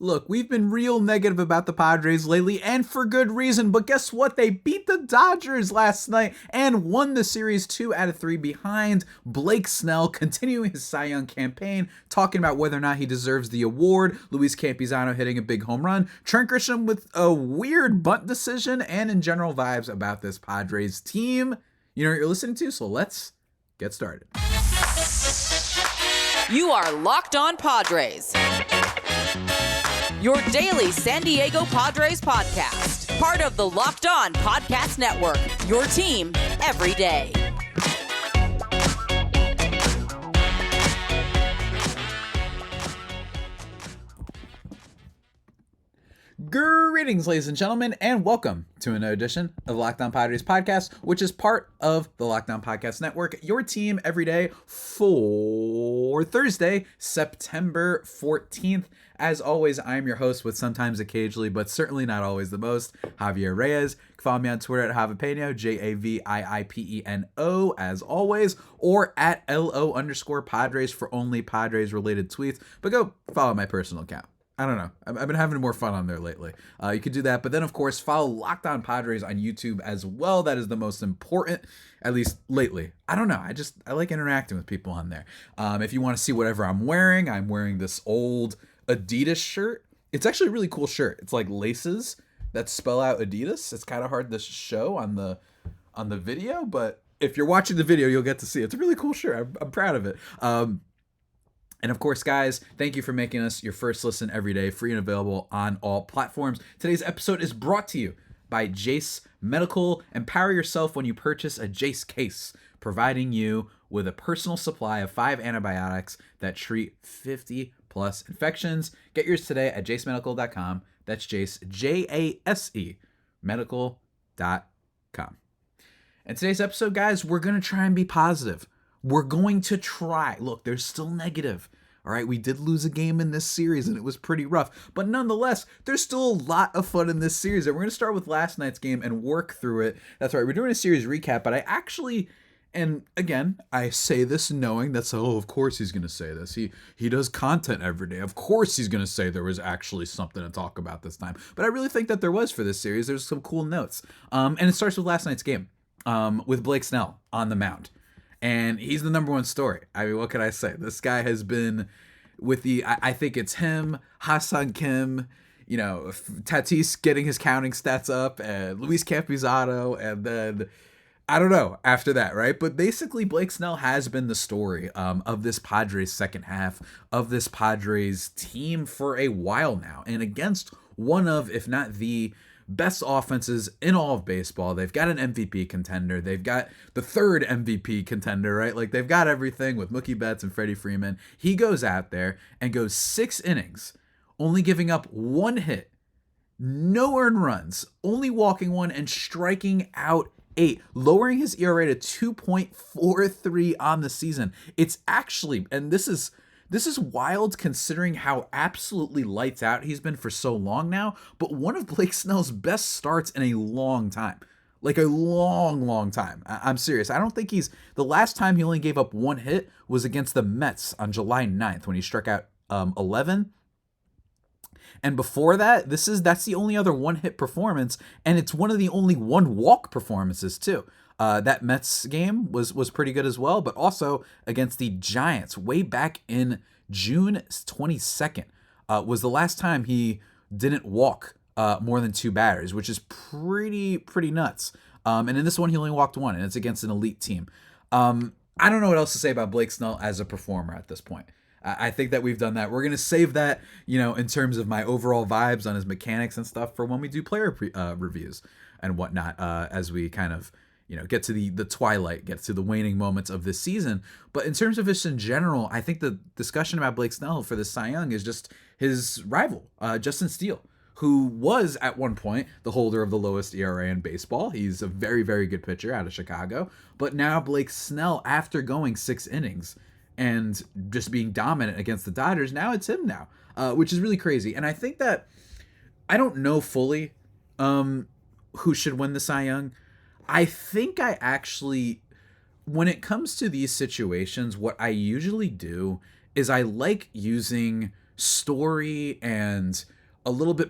Look, we've been real negative about the Padres lately, and for good reason, but guess what? They beat the Dodgers last night and won the series 2 out of 3 behind Blake Snell, continuing his Cy Young campaign, talking about whether or not he deserves the award, Luis Campusano hitting a big home run, Trent Grisham with a weird bunt decision, and in general vibes about this Padres team. You know what you're listening to, so let's get started. You are Locked On Padres, your daily San Diego Padres podcast. Part of the Locked On Podcast Network, your team every day. Greetings, ladies and gentlemen, and welcome to another edition of the Locked On Padres podcast, which is part of the Locked On Podcast Network, your team every day for Thursday, September 14th. As always, I'm your host with sometimes occasionally, but certainly not always the most, Javier Reyes. Follow me on Twitter at Javipeno, Javiipeno, as always, or at LO_Padres for only Padres-related tweets. But go follow my personal account. I don't know. I've been having more fun on there lately. You could do that. But then, of course, follow Locked On Padres on YouTube as well. That is the most important, at least lately. I don't know. I like interacting with people on there. If you want to see whatever I'm wearing this old Adidas shirt. It's actually a really cool shirt. It's like laces that spell out Adidas. It's kind of hard to show on the video, but if you're watching the video, you'll get to see it. It's a really cool shirt. I'm proud of it. And of course, guys, thank you for making us your first listen every day, free and available on all platforms. Today's episode is brought to you by Jace Medical. Empower yourself when you purchase a Jace case, providing you with a personal supply of 5 antibiotics that treat 50 plus infections. Get yours today at jacemedical.com. That's Jace, Jase, medical.com. And today's episode, guys, we're going to try and be positive. We're going to try. Look, there's still negative. All right, we did lose a game in this series, and it was pretty rough. But nonetheless, there's still a lot of fun in this series. And we're going to start with last night's game and work through it. That's right, we're doing a series recap, but I actually... And again, I say this knowing that's, of course he's going to say this. He does content every day. Of course he's going to say there was actually something to talk about this time. But I really think that there was for this series. There's some cool notes. And it starts with last night's game with Blake Snell on the mound. And he's the number one story. I mean, what can I say? This guy has been with I think it's him, Ha-Seong Kim, Tatis getting his counting stats up, and Luis Campusano, and then... I don't know after that, right? But basically, Blake Snell has been the story of this Padres second half, of this Padres team for a while now. And against one of, if not the best offenses in all of baseball, they've got an MVP contender. They've got the third MVP contender, right? Like, they've got everything with Mookie Betts and Freddie Freeman. He goes out there and goes 6 innings, only giving up 1 hit, no earned runs, only walking 1 and striking out 8, lowering his ERA to 2.43 on the season. It's actually, and this is wild considering how absolutely lights out he's been for so long now, but one of Blake Snell's best starts in a long time. Like a long time. I'm serious. I don't think the last time he only gave up 1 hit was against the Mets on July 9th when he struck out 11. And before that, that's the only other 1-hit performance, and it's one of the only 1-walk performances too. That Mets game was pretty good as well, but also against the Giants way back in June 22nd was the last time he didn't walk more than 2 batters, which is pretty nuts. And in this one, he only walked 1, and it's against an elite team. I don't know what else to say about Blake Snell as a performer at this point. I think that we've done that. We're going to save that, in terms of my overall vibes on his mechanics and stuff for when we do player reviews and whatnot, as we kind of, get to the twilight, get to the waning moments of this season. But in terms of this in general, I think the discussion about Blake Snell for this Cy Young is just his rival, Justin Steele, who was at one point the holder of the lowest ERA in baseball. He's a very, very good pitcher out of Chicago. But now Blake Snell, after going 6 innings, and just being dominant against the Dodgers, now it's him now, which is really crazy. And I think that I don't know fully who should win the Cy Young. I think I actually, when it comes to these situations, what I usually do is I like using story and a little bit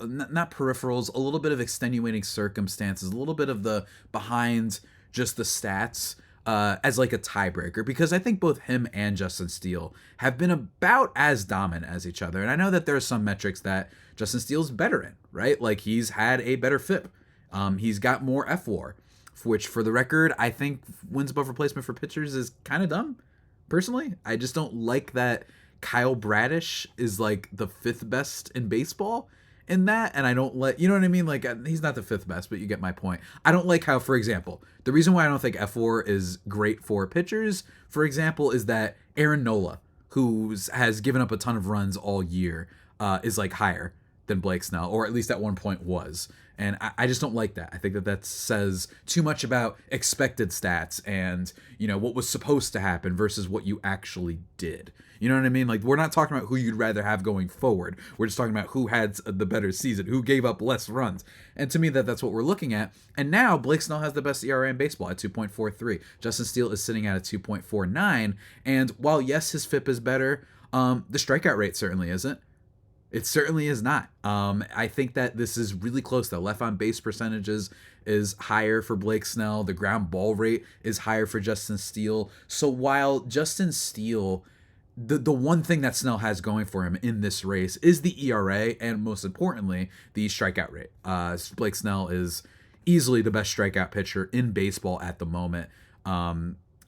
not peripherals, a little bit of extenuating circumstances, a little bit of the behind just the stats as like a tiebreaker, because I think both him and Justin Steele have been about as dominant as each other. And I know that there are some metrics that Justin Steele's better in, right? Like he's had a better FIP. He's got more FWAR, which for the record, I think wins above replacement for pitchers is kind of dumb. Personally, I just don't like that Kyle Bradish is like the 5th best in baseball in that, and I don't you know what I mean? Like, he's not the 5th best, but you get my point. I don't like how, for example, the reason why I don't think F4 is great for pitchers, for example, is that Aaron Nola, who has given up a ton of runs all year, is like higher than Blake Snell, or at least at one point was. And I just don't like that. I think that says too much about expected stats and, you know, what was supposed to happen versus what you actually did. You know what I mean? Like, we're not talking about who you'd rather have going forward. We're just talking about who had the better season, who gave up less runs. And to me, that's what we're looking at. And now Blake Snell has the best ERA in baseball at 2.43. Justin Steele is sitting at a 2.49. And while, yes, his FIP is better, the strikeout rate certainly isn't. It certainly is not. I think that this is really close, though. Left on base percentages is higher for Blake Snell. The ground ball rate is higher for Justin Steele. So while Justin Steele, the one thing that Snell has going for him in this race is the ERA and, most importantly, the strikeout rate. Blake Snell is easily the best strikeout pitcher in baseball at the moment.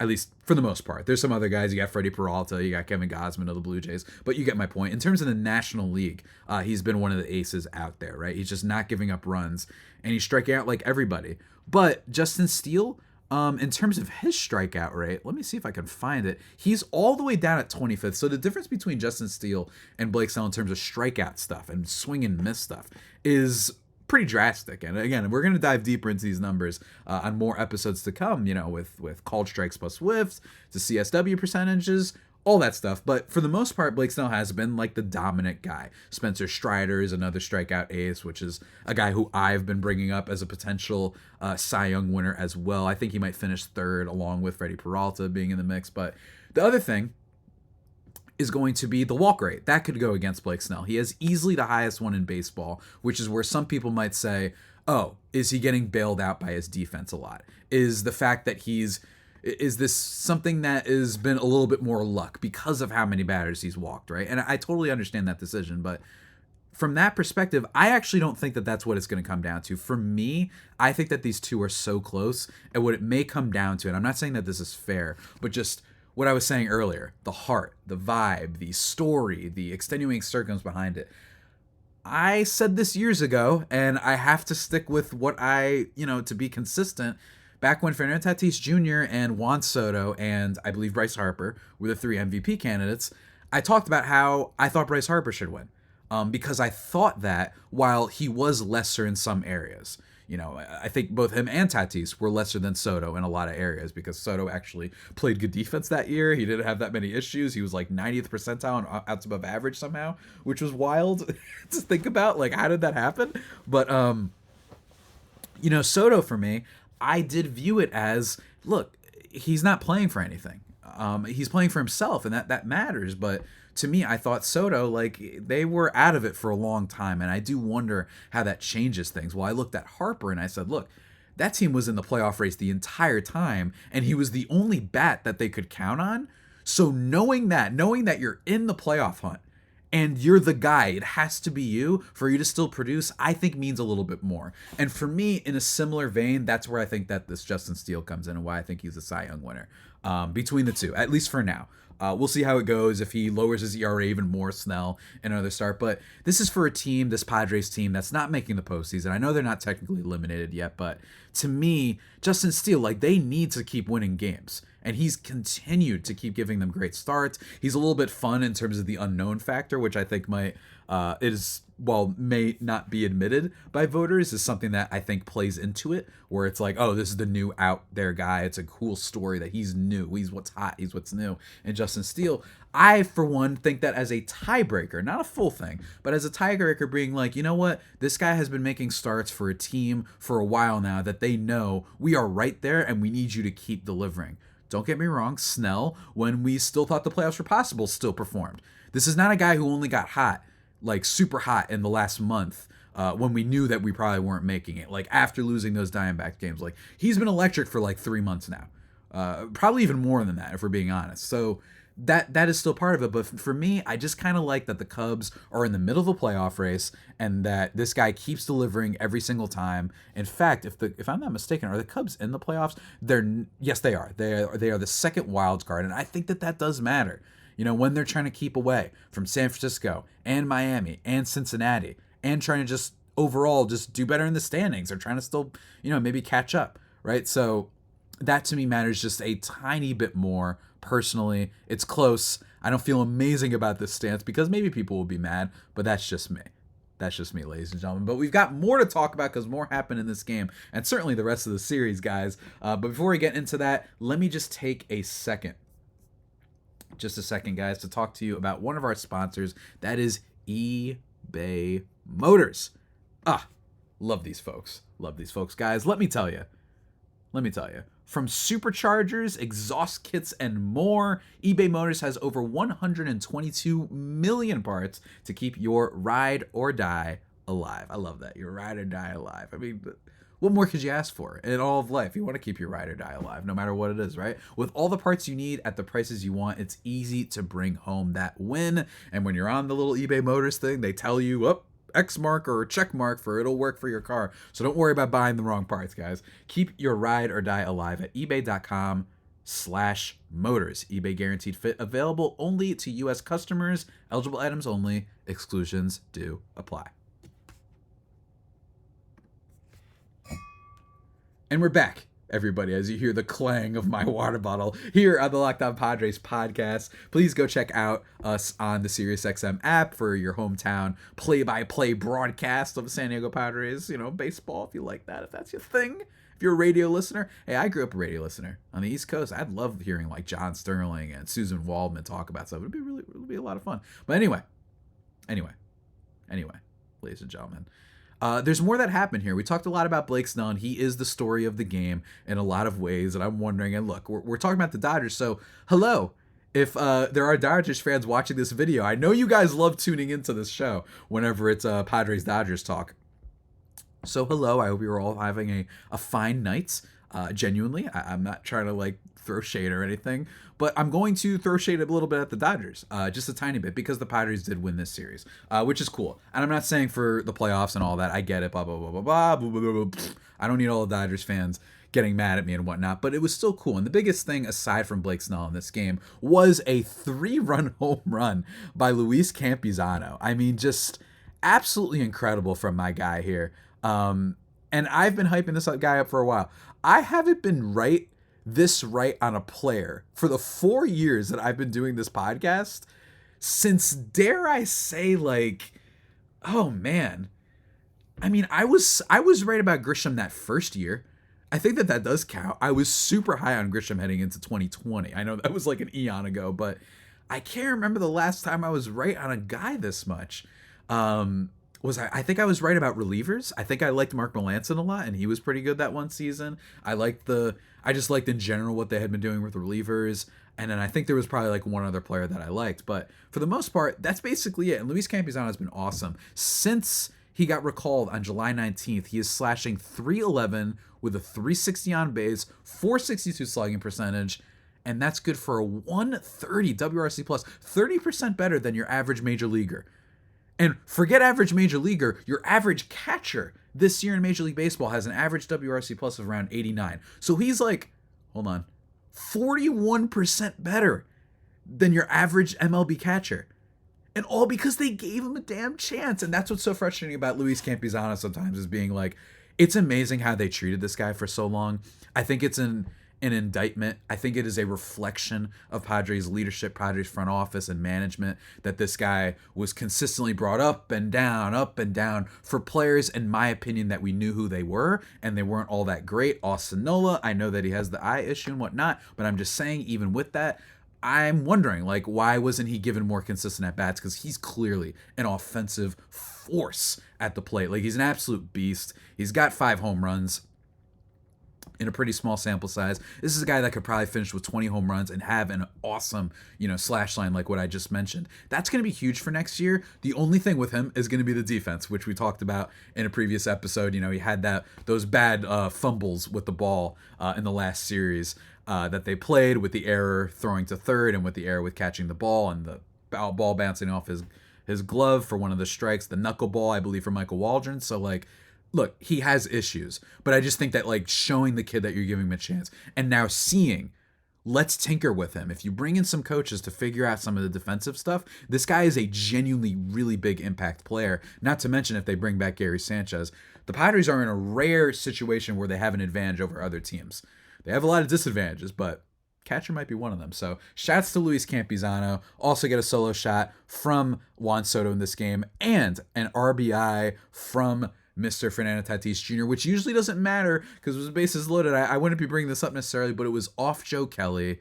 At least for the most part. There's some other guys. You got Freddie Peralta, you got Kevin Gausman of the Blue Jays, but you get my point. In terms of the National League, he's been one of the aces out there, right? He's just not giving up runs, and he's striking out like everybody. But Justin Steele, in terms of his strikeout rate, let me see if I can find it. He's all the way down at 25th. So the difference between Justin Steele and Blake Snell in terms of strikeout stuff and swing and miss stuff is pretty drastic. And again, we're going to dive deeper into these numbers on more episodes to come, you know, with called strikes plus whiffs, the CSW percentages, all that stuff. But for the most part, Blake Snell has been like the dominant guy. Spencer Strider is another strikeout ace, which is a guy who I've been bringing up as a potential Cy Young winner as well. I think he might finish 3rd along with Freddie Peralta being in the mix. But the other thing is going to be the walk rate. That could go against Blake Snell. He has easily the highest one in baseball, which is where some people might say, oh, is he getting bailed out by his defense a lot? Is the fact that is this something that has been a little bit more luck because of how many batters he's walked, right? And I totally understand that decision, but from that perspective, I actually don't think that that's what it's going to come down to. For me, I think that these two are so close, and what it may come down to, and I'm not saying that this is fair, but just what I was saying earlier, the heart, the vibe, the story, the extenuating circumstances behind it. I said this years ago, and I have to stick with what to be consistent. Back when Fernando Tatis Jr. and Juan Soto and I believe Bryce Harper were the 3 MVP candidates, I talked about how I thought Bryce Harper should win. Because I thought that while he was lesser in some areas, you know, I think both him and Tatis were lesser than Soto in a lot of areas because Soto actually played good defense that year. He didn't have that many issues. He was like 90th percentile and outs above average somehow, which was wild to think about. Like, how did that happen? But, Soto for me, I did view it as, look, he's not playing for anything. He's playing for himself, and that matters. But to me, I thought Soto, like, they were out of it for a long time, and I do wonder how that changes things. Well, I looked at Harper, and I said, look, that team was in the playoff race the entire time, and he was the only bat that they could count on. So knowing that you're in the playoff hunt, and you're the guy, it has to be you for you to still produce, I think means a little bit more. And for me, in a similar vein, that's where I think that this Justin Steele comes in and why I think he's a Cy Young winner between the two, at least for now. We'll see how it goes if he lowers his ERA even more, Snell, in another start. But this is for a team, this Padres team, that's not making the postseason. I know they're not technically eliminated yet, but to me, Justin Steele, like, they need to keep winning games. And he's continued to keep giving them great starts. He's a little bit fun in terms of the unknown factor, which I think may not be admitted by voters, is something that I think plays into it, where it's like, oh, this is the new out there guy. It's a cool story that he's new. He's what's hot. He's what's new. And Justin Steele, I, for one, think that as a tiebreaker, not a full thing, but as a tiebreaker being like, you know what? This guy has been making starts for a team for a while now that they know we are right there and we need you to keep delivering. Don't get me wrong, Snell, when we still thought the playoffs were possible, still performed. This is not a guy who only got hot, like super hot in the last month when we knew that we probably weren't making it. Like after losing those Diamondbacks games, like he's been electric for like 3 months now. Probably even more than that if we're being honest. So that is still part of it. But for me, I just kind of like that the Cubs are in the middle of a playoff race and that this guy keeps delivering every single time. In fact, if I'm not mistaken, are the Cubs in the playoffs? Yes, they are. They are the second wild card, and I think that does matter. You know, when they're trying to keep away from San Francisco and Miami and Cincinnati and trying to just overall just do better in the standings or trying to still, maybe catch up, right? So that to me matters just a tiny bit more. Personally, it's close. I don't feel amazing about this stance because maybe people will be mad, but that's just me. That's just me, ladies and gentlemen. But we've got more to talk about because more happened in this game and certainly the rest of the series, guys. But before we get into that, let me just take just a second, guys, to talk to you about one of our sponsors. That is eBay Motors. Love these folks. Love these folks, guys. Let me tell you. From superchargers, exhaust kits, and more, eBay Motors has over 122 million parts to keep your ride or die alive. I love that. Your ride or die alive. I mean, what more could you ask for in all of life? You want to keep your ride or die alive, no matter what it is, right? With all the parts you need at the prices you want, it's easy to bring home that win. And when you're on the little eBay Motors thing, they tell you, X mark or check mark for it'll work for your car. So don't worry about buying the wrong parts, guys. Keep your ride or die alive at ebay.com/motors. eBay guaranteed fit, available only to U.S. customers. Eligible items only. Exclusions do apply. And we're back, everybody, as you hear the clang of my water bottle here on the Locked On Padres podcast. Please go check out us on the SiriusXM app for your hometown play-by-play broadcast of the San Diego Padres, baseball, if you like that, if that's your thing. If you're a radio listener, hey, I grew up a radio listener on the East Coast. I'd love hearing like John Sterling and Susan Waldman talk about stuff. It'd be a lot of fun. But anyway, ladies and gentlemen, there's more that happened here. We talked a lot about Blake Snell, and he is the story of the game in a lot of ways. And I'm wondering, and look, we're talking about the Dodgers, so hello. If there are Dodgers fans watching this video, I know you guys love tuning into this show whenever it's Padres-Dodgers talk. So hello, I hope you're all having a fine night. Genuinely, I'm not trying to throw shade or anything, but I'm going to throw shade a little bit at the Dodgers, just a tiny bit, because the Padres did win this series, which is cool. And I'm not saying for the playoffs and all that. I get it, blah, blah, blah, blah, blah, blah, blah, blah. I don't need all the Dodgers fans getting mad at me and whatnot, but it was still cool. And the biggest thing, aside from Blake Snell in this game, was a 3-run home run by Luis Campusano. I mean, just absolutely incredible from my guy here. And I've been hyping this guy up for a while. I haven't been right on a player for the 4 years that I've been doing this podcast since, dare I say, oh man. I mean, I was right about Grisham that first year. I think that does count. I was super high on Grisham heading into 2020. I know that was like an eon ago, but I can't remember the last time I was right on a guy this much. I think I was right about relievers. I think I liked Mark Melancon a lot, and he was pretty good that one season. I just liked in general what they had been doing with relievers. And then I think there was probably one other player that I liked. But for the most part, that's basically it. And Luis Campusano has been awesome. Since he got recalled on July 19th, he is slashing .311 with a .360 on base, .462 slugging percentage. And that's good for a 130 WRC plus, 30% better than your average major leaguer. And forget average major leaguer, your average catcher this year in Major League Baseball has an average WRC plus of around 89. So he's 41% better than your average MLB catcher. And all because they gave him a damn chance. And that's what's so frustrating about Luis Campusano sometimes, is being it's amazing how they treated this guy for so long. I think it's an indictment. I think it is a reflection of Padres leadership, Padres front office and management, that this guy was consistently brought up and down for players, in my opinion, that we knew who they were, and they weren't all that great. Austin Nola, I know that he has the eye issue and whatnot, but I'm just saying, even with that, I'm wondering, why wasn't he given more consistent at-bats? Because he's clearly an offensive force at the plate. He's an absolute beast. He's got 5 home runs in a pretty small sample size. This is a guy that could probably finish with 20 home runs and have an awesome, slash line like what I just mentioned. That's going to be huge for next year. The only thing with him is going to be the defense, which we talked about in a previous episode. He had those bad fumbles with the ball in the last series that they played, with the error throwing to third and with the error with catching the ball and the ball bouncing off his glove for one of the strikes, the knuckleball, I believe, for Michael Waldron. So, look, he has issues, but I just think that, showing the kid that you're giving him a chance and now seeing, let's tinker with him. If you bring in some coaches to figure out some of the defensive stuff, this guy is a genuinely really big impact player. Not to mention if they bring back Gary Sanchez. The Padres are in a rare situation where they have an advantage over other teams. They have a lot of disadvantages, but catcher might be one of them. So shouts to Luis Campusano. Also get a solo shot from Juan Soto in this game and an RBI from Mr. Fernando Tatis Jr., which usually doesn't matter because it was bases loaded. I wouldn't be bringing this up necessarily, but it was off Joe Kelly.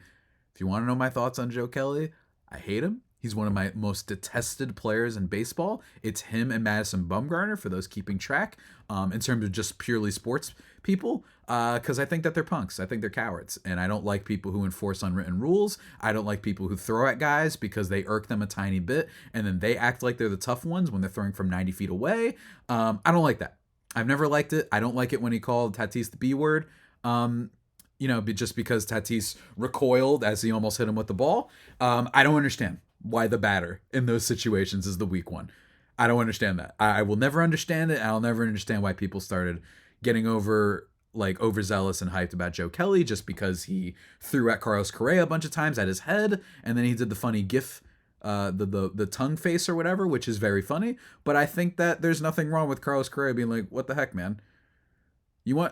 If you want to know my thoughts on Joe Kelly, I hate him. He's one of my most detested players in baseball. It's him and Madison Bumgarner, for those keeping track, in terms of just purely sports people, because I think that they're punks. I think they're cowards, and I don't like people who enforce unwritten rules. I don't like people who throw at guys because they irk them a tiny bit, and then they act like they're the tough ones when they're throwing from 90 feet away. I don't like that. I've never liked it. I don't like it when he called Tatis the B word. Just because Tatis recoiled as he almost hit him with the ball. I don't understand why the batter in those situations is the weak one. I don't understand that. I will never understand it. I'll never understand why people started getting overzealous and hyped about Joe Kelly just because he threw at Carlos Correa a bunch of times at his head, and then he did the funny gif, the tongue face or whatever, which is very funny. But I think that there's nothing wrong with Carlos Correa being like, what the heck, man?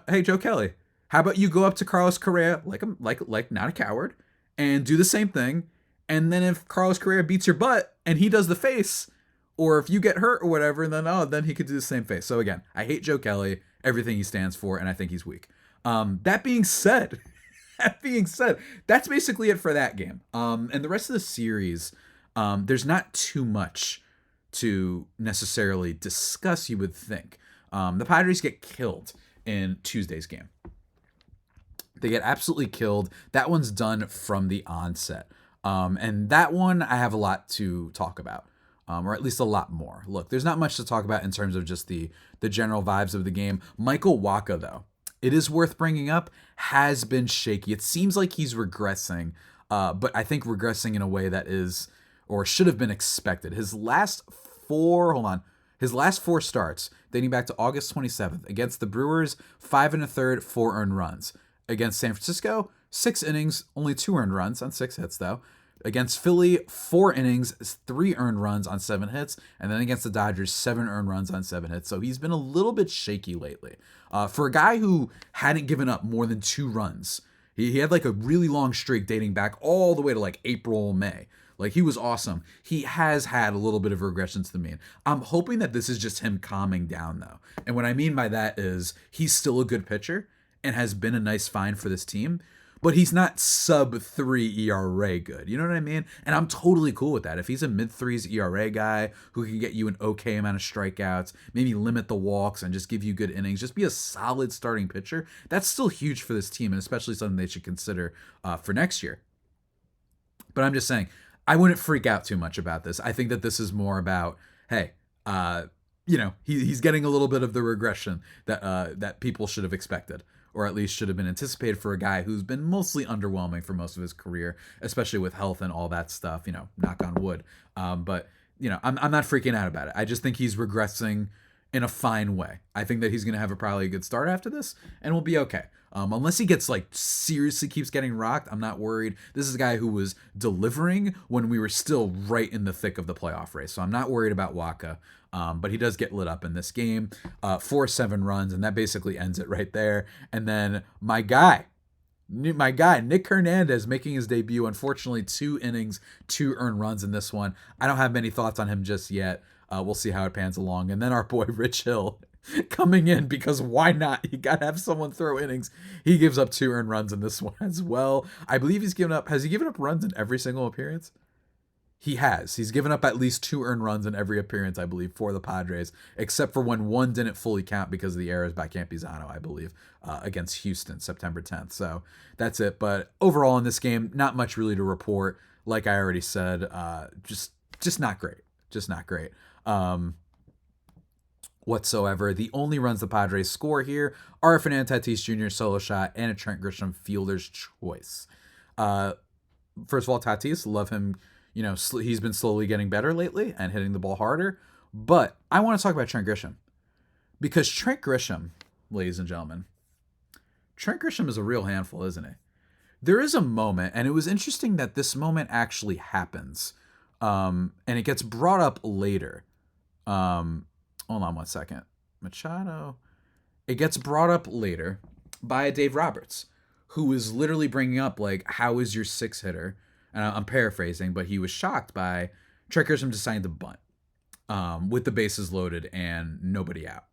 Hey, Joe Kelly, how about you go up to Carlos Correa like not a coward and do the same thing? And then if Carlos Correa beats your butt and he does the face, or if you get hurt or whatever, then he could do the same face. So again, I hate Joe Kelly, everything he stands for, and I think he's weak. That being said, that's basically it for that game. And the rest of the series, there's not too much to necessarily discuss, you would think. The Padres get killed in Tuesday's game. They get absolutely killed. That one's done from the onset. And that one, I have a lot to talk about, or at least a lot more. Look, there's not much to talk about in terms of just the general vibes of the game. Michael Wacha, though, it is worth bringing up, has been shaky. It seems like he's regressing, but I think regressing in a way that is, or should have been expected. His last four starts, dating back to August 27th, against the Brewers, 5 1/3, 4 earned runs. Against San Francisco, 6 innings, only 2 earned runs on 6 hits, though. Against Philly, 4 innings, 3 earned runs on 7 hits. And then against the Dodgers, 7 earned runs on 7 hits. So he's been a little bit shaky lately. For a guy who hadn't given up more than 2 runs, he had a really long streak dating back all the way to April, May. He was awesome. He has had a little bit of regression to the mean. I'm hoping that this is just him calming down, though. And what I mean by that is he's still a good pitcher and has been a nice find for this team, but he's not sub-3 ERA good. You know what I mean? And I'm totally cool with that. If he's a mid-3s ERA guy who can get you an okay amount of strikeouts, maybe limit the walks and just give you good innings, just be a solid starting pitcher, that's still huge for this team, and especially something they should consider for next year. But I'm just saying, I wouldn't freak out too much about this. I think that this is more about, hey, he's getting a little bit of the regression that people should have expected, or at least should have been anticipated for a guy who's been mostly underwhelming for most of his career, especially with health and all that stuff, knock on wood. But I'm not freaking out about it. I just think he's regressing in a fine way. I think that he's going to have probably a good start after this, and we'll be okay. Unless he gets seriously keeps getting rocked, I'm not worried. This is a guy who was delivering when we were still right in the thick of the playoff race. So I'm not worried about Wacha. But he does get lit up in this game, 4-7 runs, and that basically ends it right there. And then my guy, Nick Hernandez, making his debut. Unfortunately, 2 innings, 2 earned runs in this one. I don't have many thoughts on him just yet. We'll see how it pans along. And then our boy Rich Hill coming in, because why not? You got to have someone throw innings. He gives up 2 earned runs in this one as well. I believe has he given up runs in every single appearance? He has. He's given up at least 2 earned runs in every appearance, I believe, for the Padres, except for when one didn't fully count because of the errors by Campusano, I believe, against Houston, September 10th. So that's it. But overall in this game, not much really to report. Like I already said, just not great. Just not great. Whatsoever. The only runs the Padres score here are a Fernando Tatis Jr. solo shot and a Trent Grisham fielder's choice. First of all, Tatis, love him. You know, he's been slowly getting better lately and hitting the ball harder. But I want to talk about Trent Grisham. Because Trent Grisham, ladies and gentlemen, Trent Grisham is a real handful, isn't he? There is a moment, and it was interesting that this moment actually happens. And it gets brought up later. Hold on one second. Machado. It gets brought up later by Dave Roberts, who is literally bringing up, like, how is your 6-hitter? And I'm paraphrasing, but he was shocked by Trent Grisham deciding to bunt with the bases loaded and nobody out.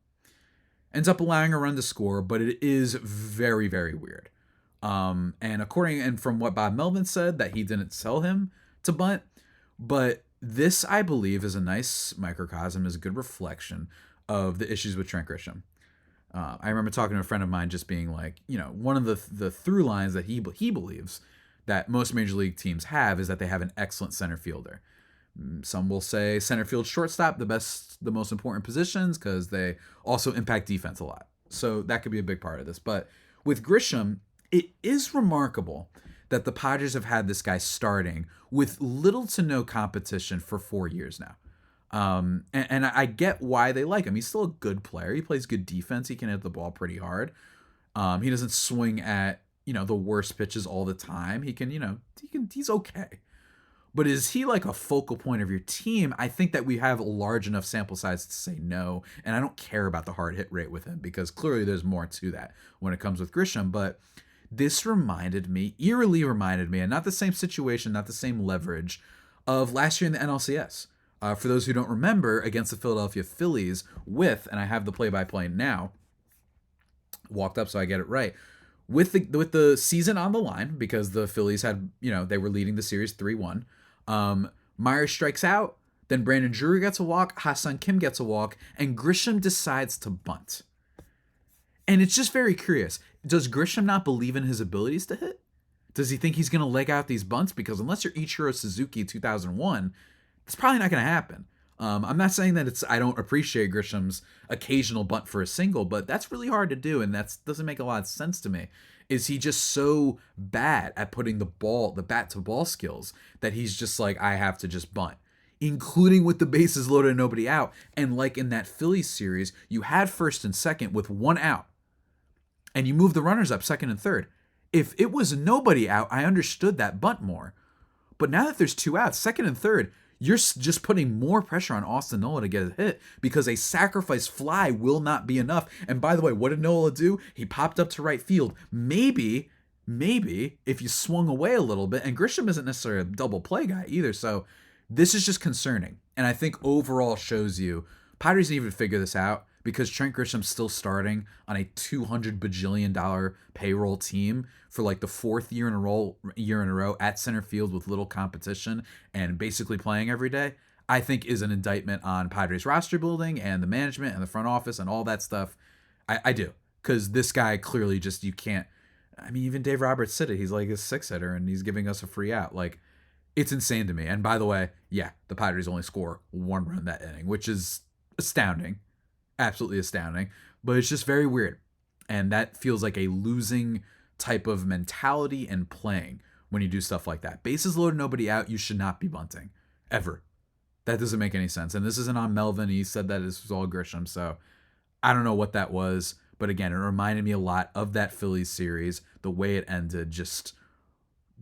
Ends up allowing a run to score, but it is very, very weird. And from what Bob Melvin said, that he didn't tell him to bunt. But this, I believe, is a nice microcosm, is a good reflection of the issues with Trent Grisham. I remember talking to a friend of mine just being like, you know, one of the through lines that he believes that most major league teams have is that they have an excellent center fielder. Some will say center field, shortstop, the most important positions because they also impact defense a lot. So that could be a big part of this. But with Grisham, it is remarkable that the Padres have had this guy starting with little to no competition for 4 years now. And I get why they like him. He's still a good player. He plays good defense. He can hit the ball pretty hard. He doesn't swing at, you know, the worst pitches all the time. He's okay. But is he like a focal point of your team? I think that we have a large enough sample size to say no. And I don't care about the hard hit rate with him because clearly there's more to that when it comes with Grisham. But this eerily reminded me, and not the same situation, not the same leverage, of last year in the NLCS. For those who don't remember, against the Philadelphia Phillies and I have the play-by-play now, walked up so I get it right, with the season on the line, because the Phillies had, you know, they were leading the series 3-1. Myers strikes out, then Brandon Drury gets a walk, Ha-Seong Kim gets a walk, and Grisham decides to bunt. And it's just very curious. Does Grisham not believe in his abilities to hit? Does he think he's going to leg out these bunts? Because unless you're Ichiro Suzuki 2001, it's probably not going to happen. I'm not saying that I don't appreciate Grisham's occasional bunt for a single, but that's really hard to do, and that doesn't make a lot of sense to me. Is he just so bad at putting the bat to ball skills that he's just like, I have to just bunt, including with the bases loaded and nobody out? And like in that Phillies series, you had first and second with 1 out, and you moved the runners up second and third. If it was nobody out, I understood that bunt more. But now that there's 2 outs, second and third, you're just putting more pressure on Austin Nola to get a hit because a sacrifice fly will not be enough. And by the way, what did Nola do? He popped up to right field. Maybe if you swung away a little bit, and Grisham isn't necessarily a double play guy either. So this is just concerning. And I think overall shows you Padres didn't even figure this out because Trent Grisham's still starting on a $200 bajillion payroll team for like the 4th year in a row at center field with little competition and basically playing every day, I think is an indictment on Padres roster building and the management and the front office and all that stuff. I do. Because this guy clearly just, you can't, I mean, even Dave Roberts said it. He's like a 6-hitter and he's giving us a free out. Like, it's insane to me. And by the way, yeah, the Padres only score 1 run that inning, which is astounding. Absolutely astounding. But it's just very weird. And that feels like a losing type of mentality and playing when you do stuff like that. Bases loaded, nobody out, you should not be bunting. Ever. That doesn't make any sense. And this isn't on Melvin. He said that this was all Grisham. So I don't know what that was. But again, it reminded me a lot of that Phillies series. The way it ended, just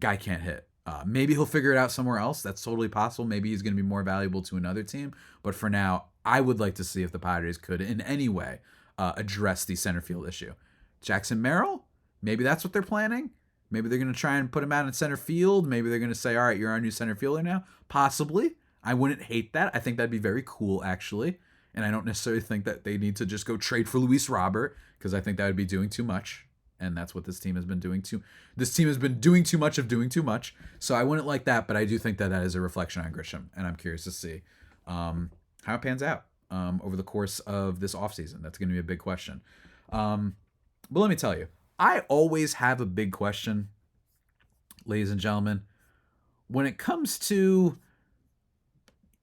guy can't hit. Maybe he'll figure it out somewhere else. That's totally possible. Maybe he's going to be more valuable to another team. But for now, I would like to see if the Padres could in any way address the center field issue. Jackson Merrill? Maybe that's what they're planning. Maybe they're going to try and put him out in center field. Maybe they're going to say, all right, you're our new center fielder now. Possibly. I wouldn't hate that. I think that'd be very cool, actually. And I don't necessarily think that they need to just go trade for Luis Robert, because I think that would be doing too much. And that's what this team has been doing too. This team has been doing too much of doing too much. So I wouldn't like that, but I do think that is a reflection on Grisham, and I'm curious to see how it pans out over the course of this offseason. That's going to be a big question. But let me tell you, I always have a big question, ladies and gentlemen, when it comes to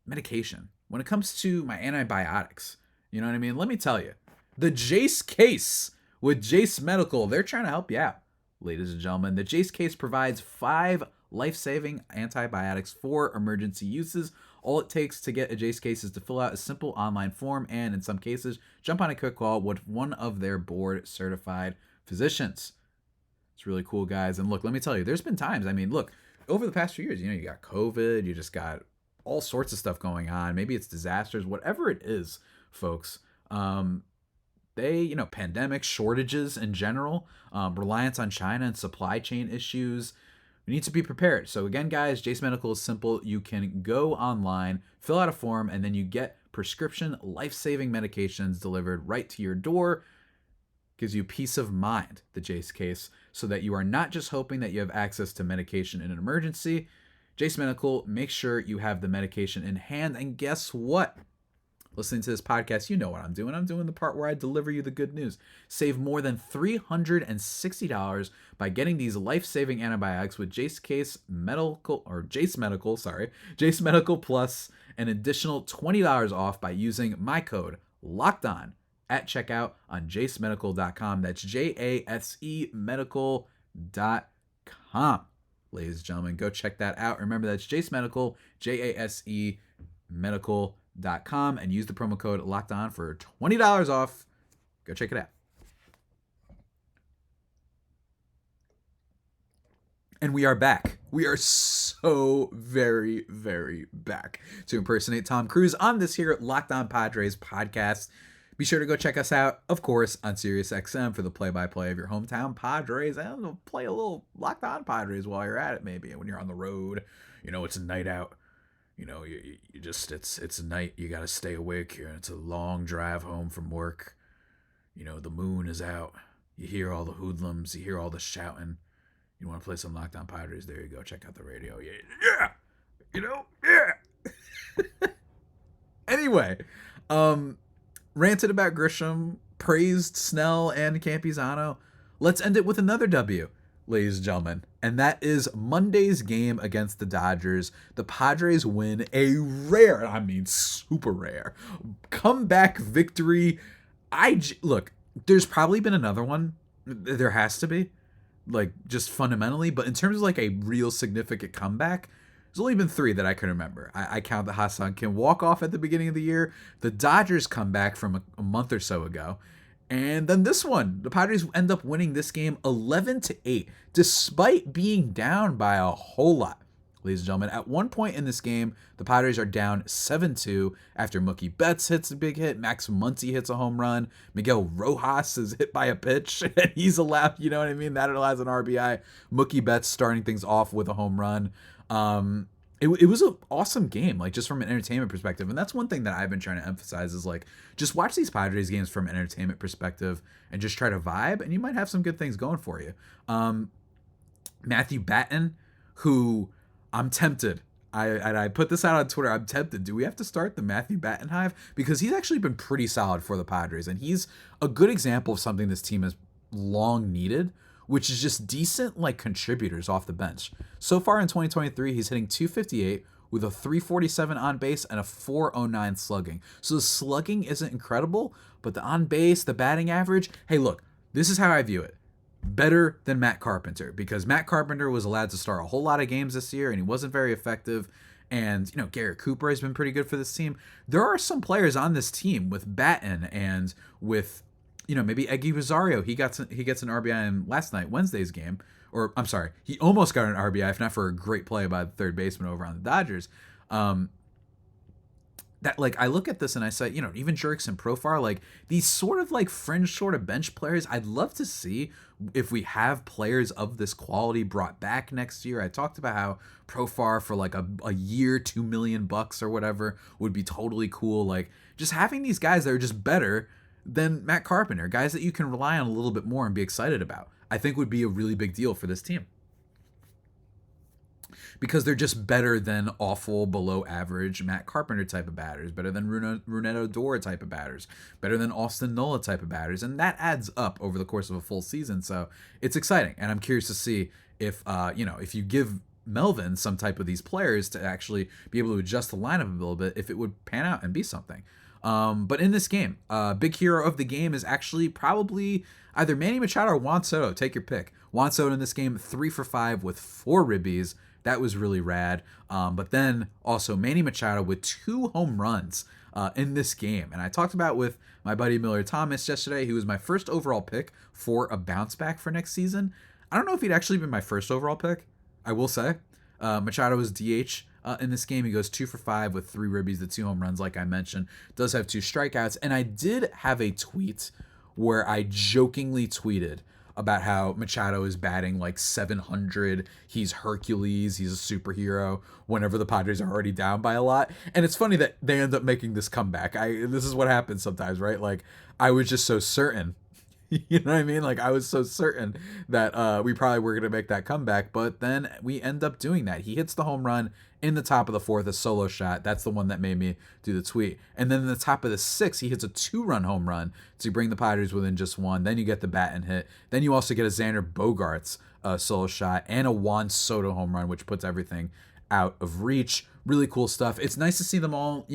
medication, when it comes to my antibiotics. You know what I mean? Let me tell you, the Jace case with Jace Medical, they're trying to help you out, ladies and gentlemen. The Jace case provides 5 life-saving antibiotics for emergency uses. All it takes to get a Jace case is to fill out a simple online form and, in some cases, jump on a quick call with one of their board-certified physicians. It's really cool, guys. And look, let me tell you, there's been times, I mean, look, over the past few years, you got COVID, you just got all sorts of stuff going on. Maybe it's disasters, whatever it is, folks. Pandemic shortages in general, reliance on China and supply chain issues. We need to be prepared. So again, guys, Jace Medical is simple. You can go online, fill out a form, and then you get prescription life-saving medications delivered right to your door. Gives you peace of mind, the Jace case, so that you are not just hoping that you have access to medication in an emergency. Jace Medical, make sure you have the medication in hand. And guess what? Listening to this podcast, you know what I'm doing. I'm doing the part where I deliver you the good news. Save more than $360 by getting these life-saving antibiotics with Jace Medical Plus, an additional $20 off by using my code LOCKEDON at checkout on jacemedical.com. That's JASE medical.com. Ladies and gentlemen, go check that out. Remember, that's Jace Medical, JASE medical.com, and use the promo code Locked On for $20 off. Go check it out. And we are back. We are so very, very back to impersonate Tom Cruise on this here Locked On Padres podcast. Be sure to go check us out, of course, on SiriusXM for the play-by-play of your hometown Padres, and play a little Locked On Padres while you're at it, maybe when you're on the road. It's a night out. It's a night. You got to stay awake here. It's a long drive home from work. The moon is out. You hear all the hoodlums. You hear all the shouting. You want to play some Locked On Padres? There you go. Check out the radio. Yeah. Anyway, ranted about Grisham, praised Snell and Campusano. Let's end it with another W, ladies and gentlemen. And that is Monday's game against the Dodgers. The Padres win a rare, I mean super rare, comeback victory. Look, there's probably been another one. There has to be, just fundamentally. But in terms of a real significant comeback, there's only been 3 that I can remember. I count the Ha-Seong Kim walk-off at the beginning of the year, the Dodgers comeback from a month or so ago, and then this one. The Padres end up winning this game 11-8, despite being down by a whole lot. Ladies and gentlemen, at one point in this game, the Padres are down 7-2 after Mookie Betts hits a big hit, Max Muncy hits a home run, Miguel Rojas is hit by a pitch, and he's allowed, you know what I mean? That allows an RBI. Mookie Betts starting things off with a home run. It was an awesome game, just from an entertainment perspective. And that's one thing that I've been trying to emphasize is just watch these Padres games from an entertainment perspective and just try to vibe, and you might have some good things going for you. Matthew Batten, who I'm tempted. I put this out on Twitter. I'm tempted. Do we have to start the Matthew Batten hive? Because he's actually been pretty solid for the Padres, and he's a good example of something this team has long needed, which is just decent contributors off the bench. So far in 2023, he's hitting .258 with a .347 on base and a .409 slugging. So the slugging isn't incredible, but the on base, the batting average, hey, look, this is how I view it. Better than Matt Carpenter, because Matt Carpenter was allowed to start a whole lot of games this year and he wasn't very effective. And, Garrett Cooper has been pretty good for this team. There are some players on this team with Batten and with, maybe Eggy Rosario. He gets an RBI in Wednesday's game. Or, I'm sorry, he almost got an RBI, if not for a great play by the third baseman over on the Dodgers. That I look at this and I say, even Jurickson Profar, these sort of fringe sort of bench players, I'd love to see if we have players of this quality brought back next year. I talked about how Profar for a year, $2 million or whatever would be totally cool. Just having these guys that are just better than Matt Carpenter, guys that you can rely on a little bit more and be excited about. I think would be a really big deal for this team. Because they're just better than awful, below average Matt Carpenter type of batters, better than Rougned Odor type of batters, better than Austin Nola type of batters, and that adds up over the course of a full season. So it's exciting, and I'm curious to see if if you give Melvin some type of these players to actually be able to adjust the lineup a little bit, if it would pan out and be something. But in this game, big hero of the game is actually probably either Manny Machado or Juan Soto. Take your pick. Juan Soto in this game, 3 for 5 with 4 ribbies. That was really rad. But then also Manny Machado with 2 home runs in this game. And I talked about with my buddy Miller Thomas yesterday. He was my first overall pick for a bounce back for next season. I don't know if he'd actually been my first overall pick, I will say. Machado was DH in this game. He goes 2 for 5 with 3 ribbies, the 2 home runs, like I mentioned. Does have 2 strikeouts. And I did have a tweet where I jokingly tweeted about how Machado is batting like 700. He's Hercules. He's a superhero whenever the Padres are already down by a lot. And it's funny that they end up making this comeback. This is what happens sometimes, right? Like, I was just so certain. You know what I mean? Like, I was so certain that we probably were going to make that comeback, but then we end up doing that. He hits the home run in the top of the 4th, a solo shot. That's the one that made me do the tweet. And then in the top of the 6th, he hits a 2-run home run to bring the Padres within just 1. Then you get the bat and hit. Then you also get a Xander Bogaerts solo shot and a Juan Soto home run, which puts everything out of reach. Really cool stuff. It's nice to see them all,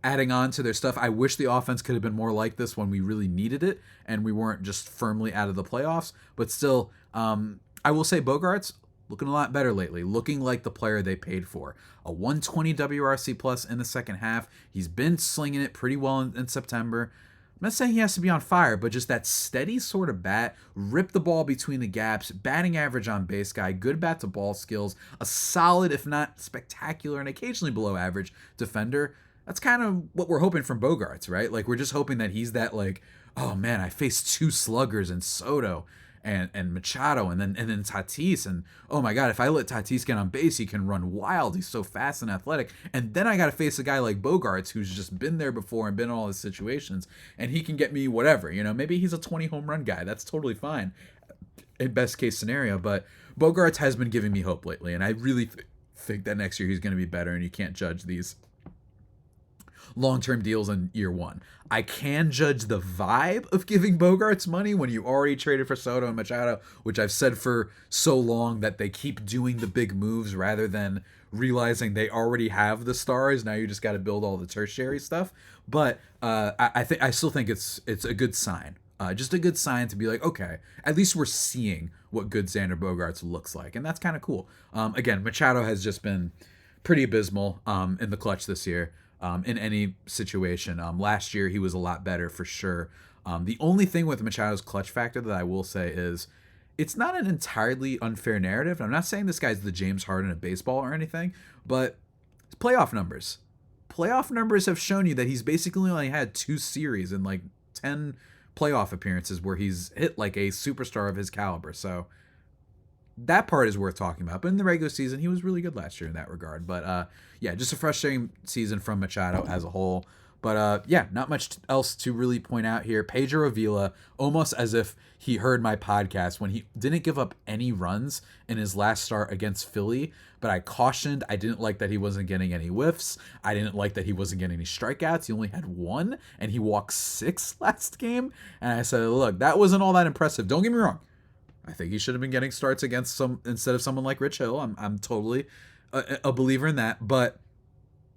adding on to their stuff. I wish the offense could have been more like this when we really needed it and we weren't just firmly out of the playoffs. But still, I will say Bogaerts looking a lot better lately, looking like the player they paid for. A 120 WRC plus in the second half. He's been slinging it pretty well in September. I'm not saying he has to be on fire, but just that steady sort of bat, rip the ball between the gaps, batting average on base guy, good bat to ball skills, a solid, if not spectacular and occasionally below average defender. That's kind of what we're hoping from Bogaerts, right? Like, we're just hoping that he's that, like, oh man, I faced 2 sluggers in Soto and Machado and then Tatis, and oh my god, if I let Tatis get on base, he can run wild. He's so fast and athletic. And then I got to face a guy like Bogaerts who's just been there before and been in all his situations, and he can get me whatever. Maybe he's a 20 home run guy. That's totally fine in best case scenario. But Bogaerts has been giving me hope lately, and I really think that next year he's going to be better, and you can't judge these long-term deals in year 1. I can judge the vibe of giving Bogaerts money when you already traded for Soto and Machado, which I've said for so long that they keep doing the big moves rather than realizing they already have the stars. Now you just got to build all the tertiary stuff. But I still think it's a good sign. Just a good sign to be like, okay, at least we're seeing what good Xander Bogaerts looks like, and that's kind of cool. Again, Machado has just been pretty abysmal in the clutch this year. In any situation. Last year, he was a lot better for sure. The only thing with Machado's clutch factor that I will say is it's not an entirely unfair narrative. I'm not saying this guy's the James Harden of baseball or anything, but playoff numbers. Playoff numbers have shown you that he's basically only had 2 series and like 10 playoff appearances where he's hit like a superstar of his caliber. So that part is worth talking about. But in the regular season, he was really good last year in that regard. But yeah, just a frustrating season from Machado as a whole. But yeah, not much else to really point out here. Pedro Avila, almost as if he heard my podcast when he didn't give up any runs in his last start against Philly. But I cautioned, I didn't like that he wasn't getting any whiffs. I didn't like that he wasn't getting any strikeouts. He only had 1, and he walked 6 last game. And I said, look, that wasn't all that impressive. Don't get me wrong. I think he should have been getting starts against instead of someone like Rich Hill. I'm totally a believer in that, but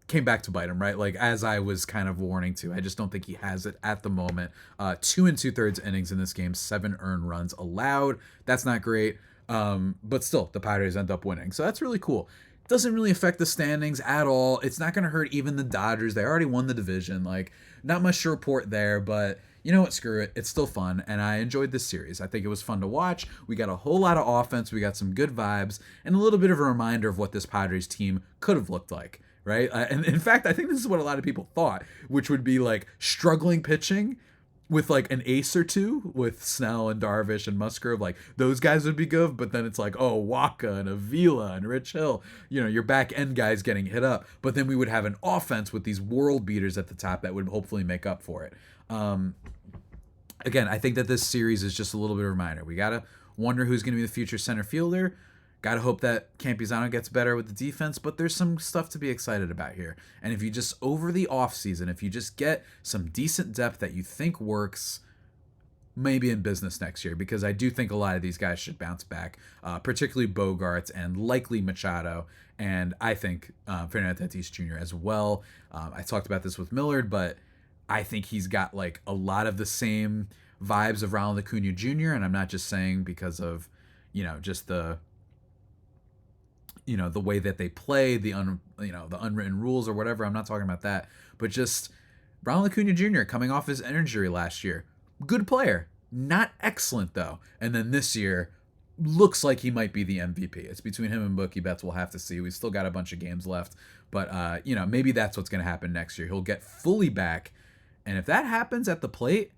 came back to bite him, right? Like, as I was kind of warning to, I just don't think he has it at the moment. 2 2/3 innings in this game, 7 earned runs allowed. That's not great, but still, the Padres end up winning, so that's really cool. Doesn't really affect the standings at all. It's not going to hurt even the Dodgers. They already won the division. Like, not much to report there, but you know what? Screw it. It's still fun, and I enjoyed this series. I think it was fun to watch. We got a whole lot of offense. We got some good vibes, and a little bit of a reminder of what this Padres team could have looked like, right? And in fact, I think this is what a lot of people thought, which would be like struggling pitching with like an ace or two with Snell and Darvish and Musgrove. Like, those guys would be good, but then it's like, oh, Waka and Avila and Rich Hill, your back end guys getting hit up. But then we would have an offense with these world beaters at the top that would hopefully make up for it. Again, I think that this series is just a little bit of a reminder. We got to Wonder who's going to be the future center fielder. Got to hope that Campusano gets better with the defense, but there's some stuff to be excited about here. And if you just, over the offseason, if you just get some decent depth that you think works, maybe in business next year, because I do think a lot of these guys should bounce back, particularly Bogaerts and likely Machado, and I think Fernando Tatis Jr. as well. I talked about this with Millard, but I think he's got like a lot of the same vibes of Ronald Acuna Jr., and I'm not just saying because of, just the way that they play, the unwritten rules or whatever. I'm not talking about that, but just Ronald Acuna Jr. coming off his injury last year. Good player, not excellent though. And then this year, looks like he might be the MVP. It's between him and Mookie Betts. We'll have to see. We've still got a bunch of games left, but maybe that's what's going to happen next year. He'll get fully back, and if that happens at the plate,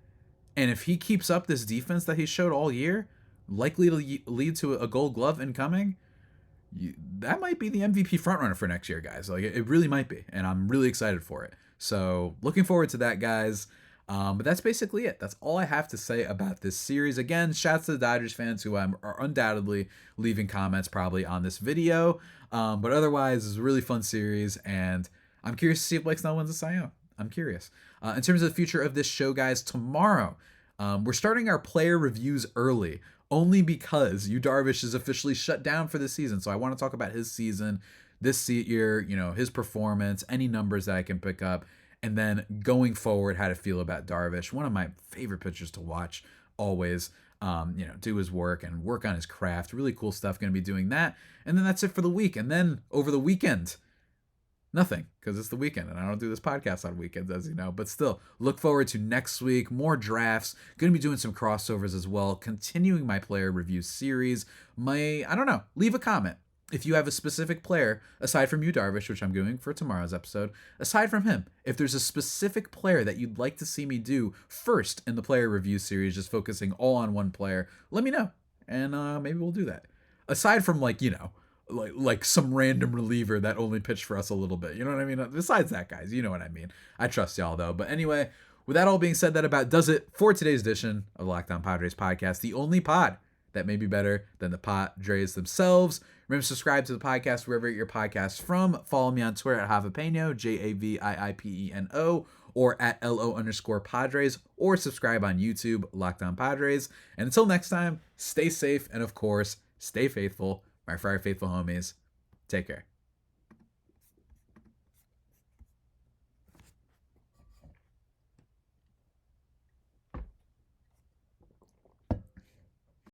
and if he keeps up this defense that he showed all year, likely to lead to a Gold Glove incoming, that might be the MVP frontrunner for next year, guys. Like it really might be, and I'm really excited for it. So looking forward to that, guys. But that's basically it. That's all I have to say about this series. Again, shouts to the Dodgers fans who are undoubtedly leaving comments probably on this video. But otherwise, it's a really fun series, and I'm curious to see if Blake Snell wins the Cy Young. I'm curious. In terms of the future of this show, guys, tomorrow, we're starting our player reviews early, only because Yu Darvish is officially shut down for the season. So I want to talk about his season, this year, his performance, any numbers that I can pick up. And then going forward, how to feel about Darvish, one of my favorite pitchers to watch always, do his work and work on his craft. Really cool stuff. Going to be doing that. And then that's it for the week. And then over the weekend, nothing, because it's the weekend and I don't do this podcast on weekends, as you know, but still look forward to next week. More drafts. Going to be doing some crossovers as well. Continuing my player review series. Leave a comment. If you have a specific player, aside from Yu Darvish, which I'm doing for tomorrow's episode, aside from him, if there's a specific player that you'd like to see me do first in the player review series, just focusing all on one player, let me know. And maybe we'll do that. Aside from like some random reliever that only pitched for us a little bit. You know what I mean? Besides that, guys, you know what I mean. I trust y'all though. But anyway, with that all being said, that about does it for today's edition of Locked On Padres podcast, the only pod that may be better than the Padres themselves. Remember to subscribe to the podcast wherever you get your podcasts from. Follow me on Twitter at Javipeno, JAVIIPENO, or at LO_Padres, or subscribe on YouTube, Locked On Padres. And until next time, stay safe and, of course, stay faithful. My Friar Faithful homies, take care.